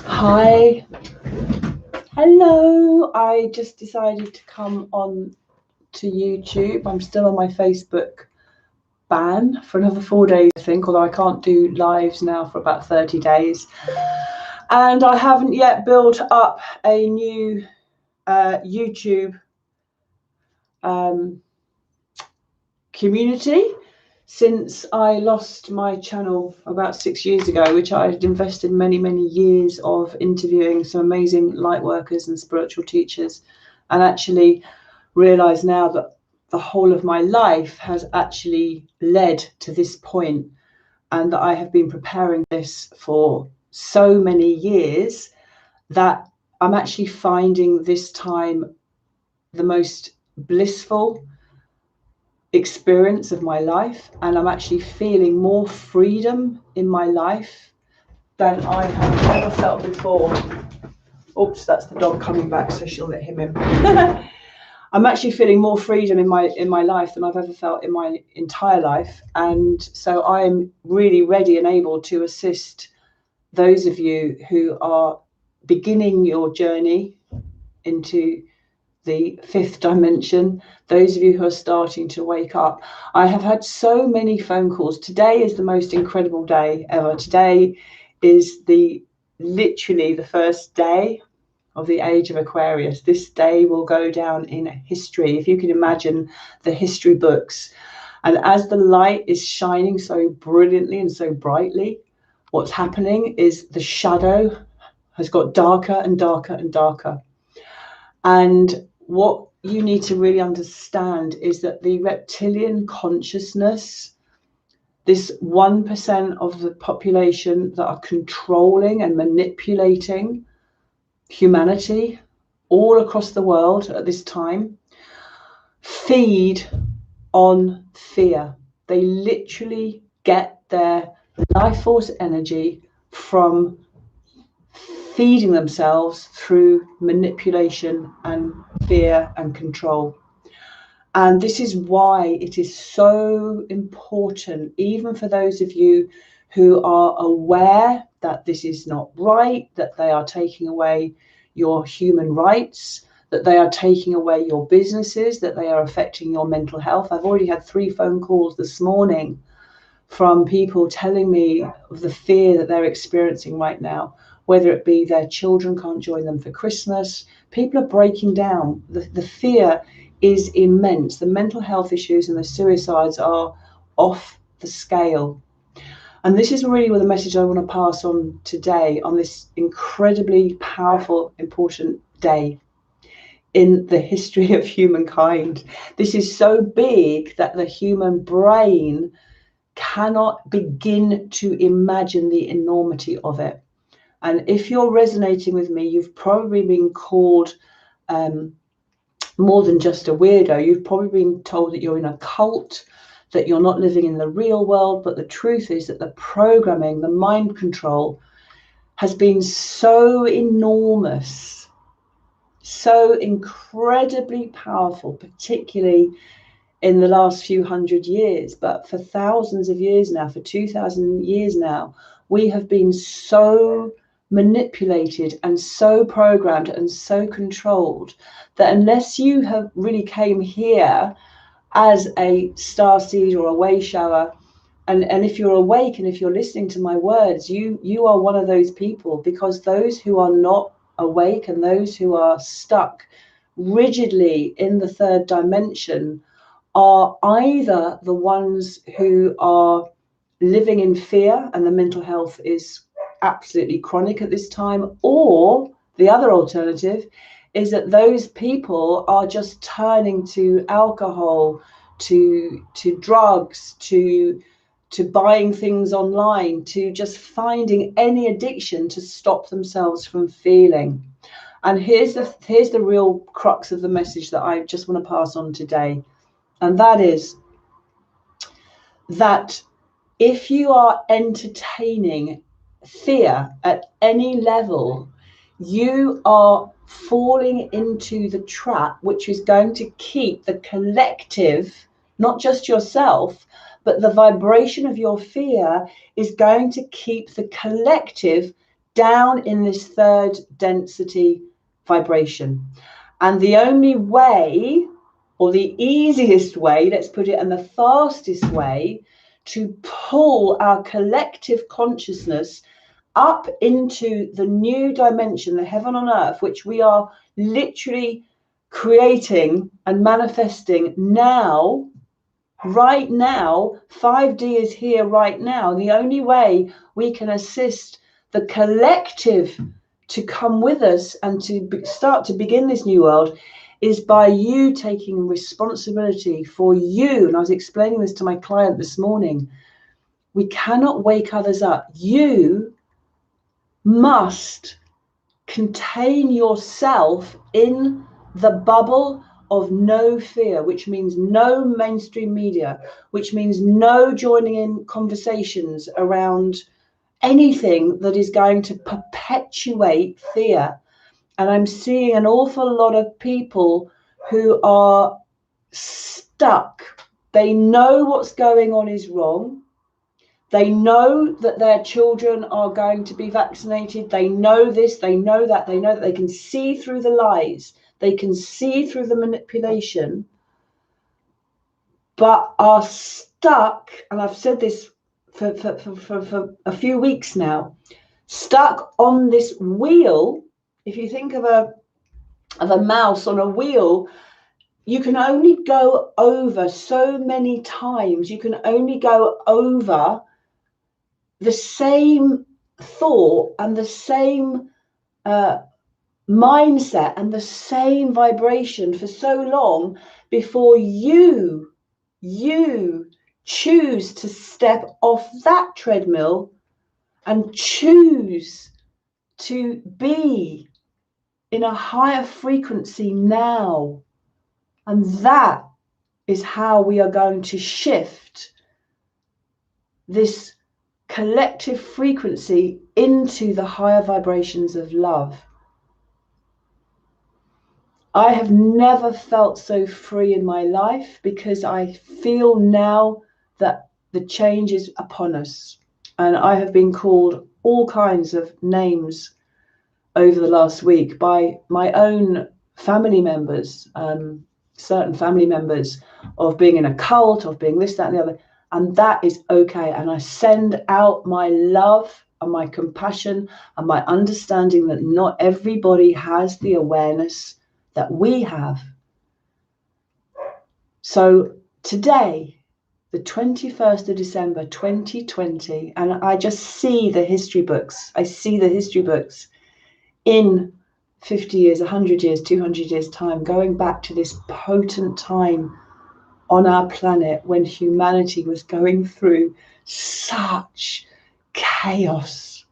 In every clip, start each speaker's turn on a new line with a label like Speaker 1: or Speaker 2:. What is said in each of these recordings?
Speaker 1: Hi, hello. I just decided to come on to YouTube. I'm still on my Facebook ban for another 4 days, I think, although I can't do lives now for about 30 days. And I haven't yet built up a new YouTube community since I lost my channel about 6 years ago, which I had invested many, many years of interviewing some amazing light workers and spiritual teachers, and actually realize now that the whole of my life has actually led to this point, and that I have been preparing this for so many years that I'm actually finding this time the most blissful experience of my life, and I'm actually feeling more freedom in my life than I have ever felt before. Oops, that's the dog coming back, so she'll let him in. I'm actually feeling more freedom in my life than I've ever felt in my entire life, and so I'm really ready and able to assist those of you who are beginning your journey into the fifth dimension, those of you who are starting to wake up. I have had so many phone calls. Today is the most incredible day ever. Today is literally the first day of the age of Aquarius. This day will go down in history. If you can imagine the history books. And as the light is shining so brilliantly and so brightly, what's happening is the shadow has got darker and darker and darker. And what you need to really understand is that the reptilian consciousness, this 1% of the population that are controlling and manipulating humanity all across the world at this time, feed on fear. They literally get their life force energy from feeding themselves through manipulation and fear and control. And this is why it is so important, even for those of you who are aware that this is not right, that they are taking away your human rights, that they are taking away your businesses, that they are affecting your mental health. I've already had 3 phone calls this morning from people telling me of the fear that they're experiencing right now, whether it be their children can't join them for Christmas. People are breaking down. The fear is immense. The mental health issues and the suicides are off the scale. And this is really the message I want to pass on today on this incredibly powerful, important day in the history of humankind. This is so big that the human brain cannot begin to imagine the enormity of it. And if you're resonating with me, you've probably been called more than just a weirdo. You've probably been told that you're in a cult, that you're not living in the real world. But the truth is that the programming, the mind control, has been so enormous, so incredibly powerful, particularly in the last few hundred years. But for thousands of years now, for 2,000 years now, we have been so manipulated and so programmed and so controlled that unless you have really came here as a starseed or a way shower, and if you're awake and if you're listening to my words, you are one of those people. Because those who are not awake and those who are stuck rigidly in the third dimension are either the ones who are living in fear and the mental health is absolutely chronic at this time, or the other alternative is that those people are just turning to alcohol, to drugs, to buying things online, to just finding any addiction to stop themselves from feeling. And here's the real crux of the message that I just want to pass on today. And that is that if you are entertaining fear at any level, you are falling into the trap, which is going to keep the collective, not just yourself, but the vibration of your fear is going to keep the collective down in this third density vibration. And the only way, or the easiest way, let's put it, and the fastest way to pull our collective consciousness up into the new dimension, the heaven on earth, which we are literally creating and manifesting now, right now. 5D is here right now. And the only way we can assist the collective to come with us and to start to begin this new world is by you taking responsibility for you. And I was explaining this to my client this morning. We cannot wake others up. You must contain yourself in the bubble of no fear, which means no mainstream media, which means no joining in conversations around anything that is going to perpetuate fear. And I'm seeing an awful lot of people who are stuck. They know what's going on is wrong. They know that their children are going to be vaccinated. They know this, they know that. They know that they can see through the lies. They can see through the manipulation, but are stuck. And I've said this for a few weeks now, stuck on this wheel. If you think of a mouse on a wheel, you can only go over so many times. You can only go over the same thought and the same mindset and the same vibration for so long before you choose to step off that treadmill and choose to be in a higher frequency now. And that is how we are going to shift this collective frequency into the higher vibrations of love. I have never felt so free in my life, because I feel now that the change is upon us. And I have been called all kinds of names over the last week by my own family members, certain family members, of being in a cult, of being this, that, and the other. And that is okay. And I send out my love and my compassion and my understanding that not everybody has the awareness that we have. So today, the 21st of December, 2020, and I just see the history books. I see the history books in 50 years, 100 years, 200 years time, going back to this potent time on our planet when humanity was going through such chaos,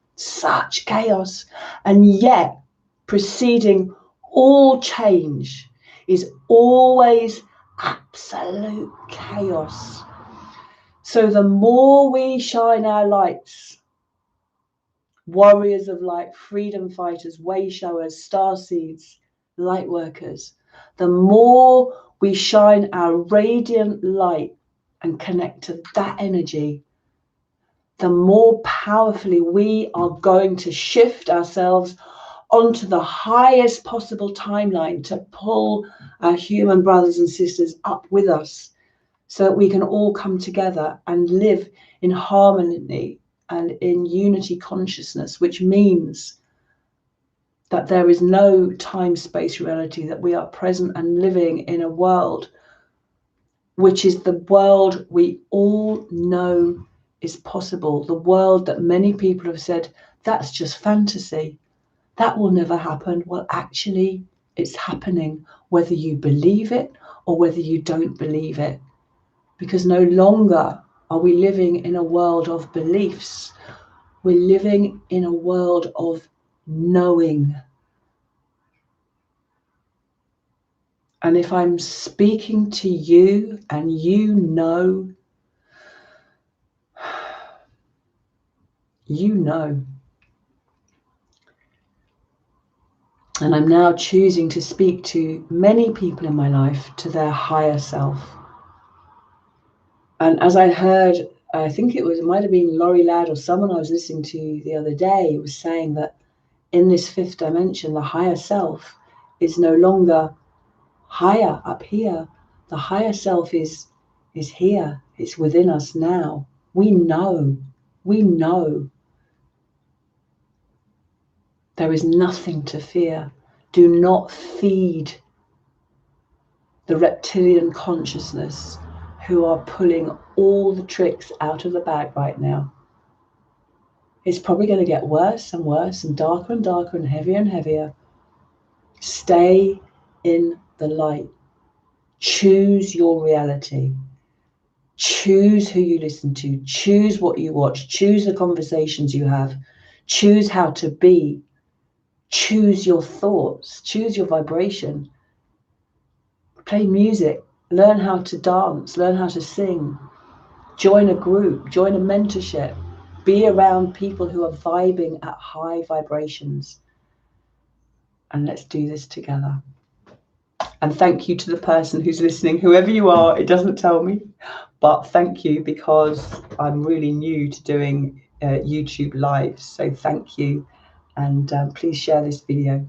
Speaker 1: and yet preceding all change is always absolute chaos. So the more we shine our lights, warriors of light, freedom fighters, way showers, star seeds, light workers, the more we shine our radiant light and connect to that energy, the more powerfully we are going to shift ourselves onto the highest possible timeline to pull our human brothers and sisters up with us, so that we can all come together and live in harmony and in unity consciousness, which means that there is no time-space reality, that we are present and living in a world which is the world we all know is possible, the world that many people have said, that's just fantasy, that will never happen. Well, actually, it's happening, whether you believe it or whether you don't believe it, because no longer are we living in a world of beliefs. We're living in a world of knowing. And if I'm speaking to you and you know, you know. And I'm now choosing to speak to many people in my life to their higher self. And as I heard, I think it might have been Laurie Ladd or someone I was listening to the other day, was saying that in this fifth dimension, the higher self is no longer higher up here. The higher self is here. It's within us now. We know. There is nothing to fear. Do not feed the reptilian consciousness who are pulling all the tricks out of the bag right now. It's probably going to get worse and worse and darker and heavier and heavier. Stay in the light. Choose your reality. Choose who you listen to. Choose what you watch. Choose the conversations you have. Choose how to be. Choose your thoughts. Choose your vibration. Play music. Learn how to dance. Learn how to sing. Join a group. Join a mentorship. Be around people who are vibing at high vibrations. And let's do this together. And thank you to the person who's listening, whoever you are. It doesn't tell me, but thank you, because I'm really new to doing YouTube lives. So thank you, and please share this video.